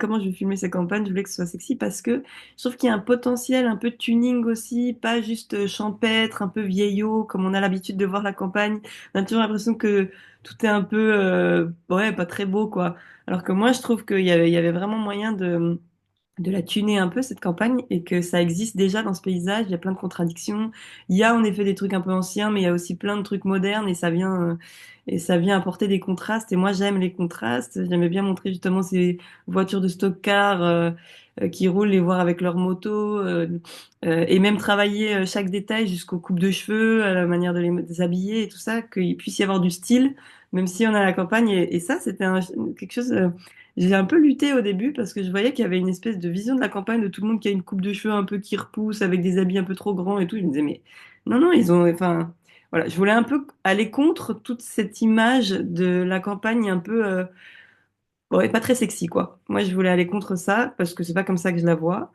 comment je vais filmer ces campagnes, je voulais que ce soit sexy parce que je trouve qu'il y a un potentiel un peu tuning aussi, pas juste champêtre, un peu vieillot, comme on a l'habitude de voir la campagne. On a toujours l'impression que tout est un peu, ouais, pas très beau, quoi. Alors que moi, je trouve qu'il y avait vraiment moyen de la tuner un peu, cette campagne, et que ça existe déjà dans ce paysage. Il y a plein de contradictions. Il y a en effet des trucs un peu anciens, mais il y a aussi plein de trucs modernes, et ça vient apporter des contrastes. Et moi, j'aime les contrastes. J'aimais bien montrer justement ces voitures de stock-car qui roulent, les voir avec leurs motos, et même travailler chaque détail jusqu'aux coupes de cheveux, à la manière de les habiller et tout ça, qu'il puisse y avoir du style, même si on a la campagne. Et ça, c'était quelque chose. J'ai un peu lutté au début parce que je voyais qu'il y avait une espèce de vision de la campagne de tout le monde qui a une coupe de cheveux un peu qui repousse avec des habits un peu trop grands et tout. Je me disais, mais non, non, enfin, voilà, je voulais un peu aller contre toute cette image de la campagne un peu, ouais, pas très sexy, quoi. Moi, je voulais aller contre ça parce que c'est pas comme ça que je la vois.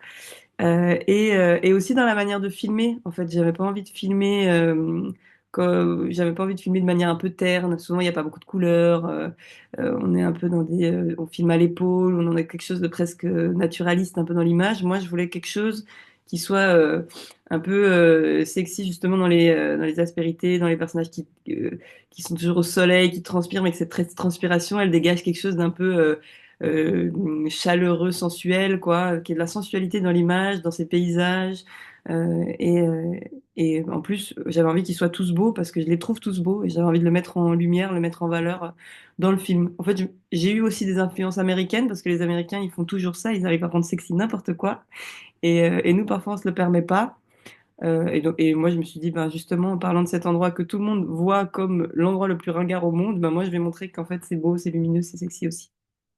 Et aussi dans la manière de filmer. En fait, j'avais pas envie de filmer j'avais pas envie de filmer de manière un peu terne. Souvent, il n'y a pas beaucoup de couleurs. On est un peu on filme à l'épaule. On en a quelque chose de presque naturaliste un peu dans l'image. Moi, je voulais quelque chose qui soit un peu sexy justement dans les aspérités, dans les personnages qui sont toujours au soleil, qui transpirent, mais que cette transpiration, elle dégage quelque chose d'un peu chaleureux, sensuel, quoi, qui est de la sensualité dans l'image, dans ses paysages. Euh, et, euh, et en plus, j'avais envie qu'ils soient tous beaux parce que je les trouve tous beaux et j'avais envie de le mettre en lumière, le mettre en valeur dans le film. En fait, j'ai eu aussi des influences américaines parce que les Américains, ils font toujours ça, ils arrivent à rendre sexy n'importe quoi. Et nous, parfois, on se le permet pas. Et moi, je me suis dit, ben, justement, en parlant de cet endroit que tout le monde voit comme l'endroit le plus ringard au monde, ben, moi, je vais montrer qu'en fait, c'est beau, c'est lumineux, c'est sexy aussi.